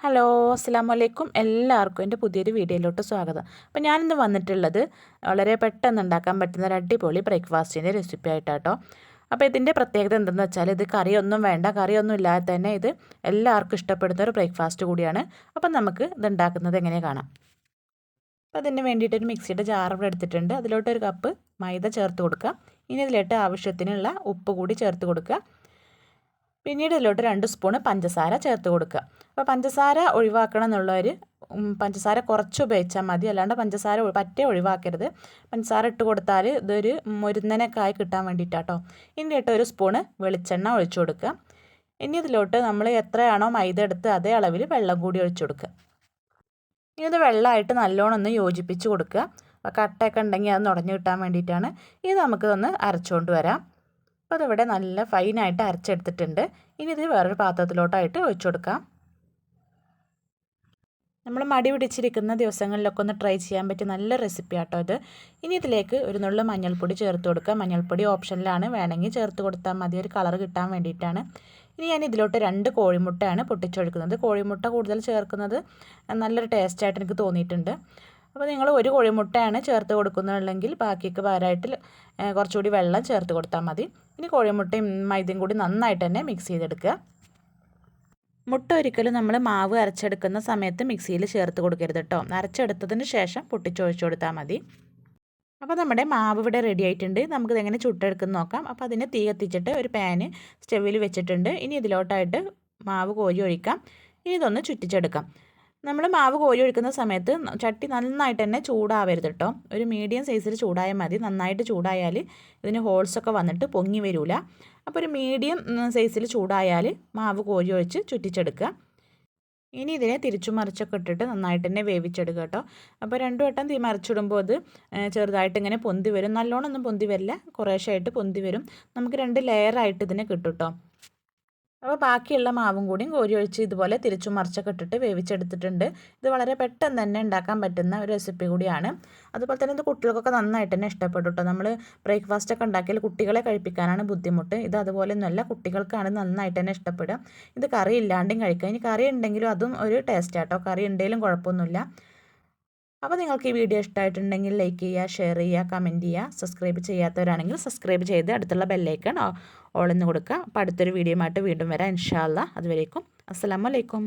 Hello അസ്സലാമു അലൈക്കും എല്ലാവർക്കും എൻ്റെ പുതിയൊരു വീഡിയോയിലോട്ട് സ്വാഗതം. അപ്പോൾ ഞാനിന്ന് വന്നിട്ടുള്ളത് വളരെ പെട്ടെന്ന് ഉണ്ടാക്കാൻ പറ്റുന്ന ഒരു അടിപൊളി ബ്രേക്ക്ഫാസ്റ്റിൻ്റെ റെസിപ്പി ആയിട്ടാട്ടോ. അപ്പോൾ ഇതിൻ്റെ പ്രത്യേകത എന്തെന്ന് വെച്ചാൽ ഇത് കറിയൊന്നും വേണ്ട, കറിയൊന്നും ഇല്ലാതെ തന്നെ ഇത് എല്ലാവർക്കും ഇഷ്ടപ്പെടുന്ന ഒരു ബ്രേക്ക്ഫാസ്റ്റ് കൂടിയാണ്. അപ്പം നമുക്ക് ഇത് ഉണ്ടാക്കുന്നത് എങ്ങനെ കാണാം. അപ്പോൾ അതിന് വേണ്ടിയിട്ട് ഒരു മിക്സിയുടെ ജാർ ഇവിടെ എടുത്തിട്ടുണ്ട്. അതിലോട്ട് ഒരു കപ്പ് മൈദ ചേർത്ത് കൊടുക്കുക. ഇനി ഇതിലോട്ട് ആവശ്യത്തിനുള്ള ഉപ്പ് കൂടി ചേർത്ത് കൊടുക്കുക. പിന്നീട് ഇതിലോട്ട് 2 സ്പൂൺ പഞ്ചസാര ചേർത്ത് കൊടുക്കുക. അപ്പോൾ പഞ്ചസാര ഒഴിവാക്കണം എന്നുള്ളവർ പഞ്ചസാര കുറച്ച് ഉപയോഗിച്ചാൽ മതി, അല്ലാണ്ട് പഞ്ചസാര പറ്റേ ഒഴിവാക്കരുത്. പഞ്ചസാര ഇട്ട് കൊടുത്താൽ ഇതൊരു മുരുന്നനൊക്കെ കിട്ടാൻ വേണ്ടിയിട്ടാട്ടോ. ഇനിയിട്ട് 1 സ്പൂണ് വെളിച്ചെണ്ണ ഒഴിച്ചു കൊടുക്കുക. ഇനി ഇതിലോട്ട് നമ്മൾ എത്രയാണോ മൈദ എടുത്ത് അതേ അളവിൽ വെള്ളം കൂടി ഒഴിച്ചു കൊടുക്കുക. ഇനി ഇത് വെള്ളമായിട്ട് നല്ലോണം ഒന്ന് യോജിപ്പിച്ച് കൊടുക്കുക. അപ്പോൾ കട്ടയൊക്കെ ഉണ്ടെങ്കിൽ അത് നുടഞ്ഞു കിട്ടാൻ വേണ്ടിയിട്ടാണ്. ഇത് നമുക്കിതൊന്ന് അരച്ചുകൊണ്ട് വരാം. അപ്പോൾ അതിവിടെ നല്ല ഫൈനായിട്ട് അരച്ചെടുത്തിട്ടുണ്ട്. ഇനി ഇത് വേറൊരു പാത്രത്തിലോട്ടായിട്ട് ഒഴിച്ചു കൊടുക്കാം. നമ്മൾ മടി പിടിച്ചിരിക്കുന്ന ദിവസങ്ങളിലൊക്കെ ഒന്ന് ട്രൈ ചെയ്യാൻ പറ്റിയ നല്ല റെസിപ്പി ആട്ടോ ഇത്. ഇനി ഇതിലേക്ക് ഒരു നുള്ളു മഞ്ഞൾപ്പൊടി ചേർത്ത് കൊടുക്കുക. മഞ്ഞൾപ്പൊടി ഓപ്ഷനിലാണ്, വേണമെങ്കിൽ ചേർത്ത് കൊടുത്താൽ മതി, ഒരു കളർ കിട്ടാൻ വേണ്ടിയിട്ടാണ്. ഇനി ഞാൻ ഇതിലോട്ട് 2 കോഴിമുട്ടയാണ് പൊട്ടിച്ചൊഴിക്കുന്നത്. കോഴിമുട്ട കൂടുതൽ ചേർക്കുന്നത് നല്ലൊരു ടേസ്റ്റായിട്ട് എനിക്ക് തോന്നിയിട്ടുണ്ട്. അപ്പോൾ നിങ്ങൾ 1 കോഴിമുട്ടയാണ് ചേർത്ത് കൊടുക്കുന്നുണ്ടെങ്കിൽ ബാക്കിക്ക് പകരമായിട്ട് കുറച്ചുകൂടി വെള്ളം ചേർത്ത് കൊടുത്താൽ മതി. ഇനി കോഴിമുട്ടയും മൈദയും കൂടി നന്നായിട്ട് തന്നെ മിക്സ് ചെയ്തെടുക്കുക. മുട്ട ഒരിക്കലും നമ്മൾ മാവ് അരച്ചെടുക്കുന്ന സമയത്ത് മിക്സിയിൽ ചേർത്ത് കൊടുക്കരുത് കേട്ടോ. അരച്ചെടുത്തതിന് ശേഷം പൊട്ടിച്ചൊഴിച്ച് കൊടുത്താൽ മതി. അപ്പോൾ നമ്മുടെ മാവ് ഇവിടെ റെഡി ആയിട്ടുണ്ട്. നമുക്കിത് എങ്ങനെ ചുട്ടെടുക്കുന്ന നോക്കാം. അപ്പോൾ അതിന് തീ കത്തിച്ചിട്ട് ഒരു പാന് സ്റ്റവിൽ വെച്ചിട്ടുണ്ട്. ഇനി ഇതിലോട്ടായിട്ട് മാവ് കോരി ഒഴിക്കാം. ഇനി ഇതൊന്ന് ചുറ്റിച്ചെടുക്കാം. നമ്മൾ മാവ് കോരി ഒഴിക്കുന്ന സമയത്ത് ചട്ടി നന്നായിട്ട് തന്നെ ചൂടാവരുത് കേട്ടോ. ഒരു മീഡിയം സൈസിൽ ചൂടായാൽ മതി. നന്നായിട്ട് ചൂടായാൽ ഇതിന് ഹോൾസൊക്കെ വന്നിട്ട് പൊങ്ങി വരില്ല. അപ്പോൾ ഒരു മീഡിയം സൈസിൽ ചൂടായാൽ മാവ് കോരി ഒഴിച്ച് ചുറ്റിച്ചെടുക്കുക. ഇനി ഇതിനെ തിരിച്ചു മറിച്ചൊക്കെ ഇട്ടിട്ട് നന്നായിട്ട് തന്നെ വേവിച്ചെടുക്കുക കേട്ടോ. അപ്പോൾ 2 വട്ടം തീ മറിച്ചിടുമ്പോൾ അത് ചെറുതായിട്ട് ഇങ്ങനെ പൊന്തി വരും. നല്ലോണം ഒന്നും പൊന്തി വരില്ല, കുറേശ്ശായിട്ട് പൊന്തി വരും. നമുക്ക് 2 ലെയറായിട്ട് ഇതിനെ കിട്ടും കേട്ടോ. അപ്പോൾ ബാക്കിയുള്ള മാവും കൂടിയും കോരി ഒഴിച്ച് ഇതുപോലെ തിരിച്ചു മറിച്ചൊക്കെ ഇട്ടിട്ട് വേവിച്ചെടുത്തിട്ടുണ്ട്. ഇത് വളരെ പെട്ടെന്ന് തന്നെ ഉണ്ടാക്കാൻ പറ്റുന്ന ഒരു റെസിപ്പി കൂടിയാണ്. അതുപോലെ തന്നെ ഇത് കുട്ടികൾക്കൊക്കെ നന്നായിട്ട് തന്നെ ഇഷ്ടപ്പെടും കേട്ടോ. നമ്മൾ ബ്രേക്ക്ഫാസ്റ്റൊക്കെ ഉണ്ടാക്കിയാൽ കുട്ടികളെ കഴിപ്പിക്കാനാണ് ബുദ്ധിമുട്ട്. ഇത് അതുപോലെയൊന്നുമല്ല, കുട്ടികൾക്കാണ് നന്നായിട്ട് തന്നെ ഇഷ്ടപ്പെടുക. ഇത് കറി ഇല്ലാണ്ടും കഴിക്കാം. ഇനി കറി ഉണ്ടെങ്കിലും അതും ഒരു ടേസ്റ്റ് ആട്ടോ. കറി ഉണ്ടെങ്കിലും കുഴപ്പമൊന്നുമില്ല. അപ്പോൾ നിങ്ങൾക്ക് ഈ വീഡിയോ ഇഷ്ടമായിട്ടുണ്ടെങ്കിൽ ലൈക്ക് ചെയ്യുക, ഷെയർ ചെയ്യുക, കമൻറ്റ് ചെയ്യുക. സബ്സ്ക്രൈബ് ചെയ്യാത്തവരാണെങ്കിൽ സബ്സ്ക്രൈബ് ചെയ്ത് അടുത്തുള്ള ബെല്ലൈക്കൺ ഓളെന്ന് കൊടുക്കുക. അപ്പോൾ അടുത്തൊരു വീഡിയോ ആയിട്ട് വീണ്ടും വരാം ഇൻഷാ അല്ലാഹ്. അതുവരേക്കും അസ്സലാമു അലൈക്കും.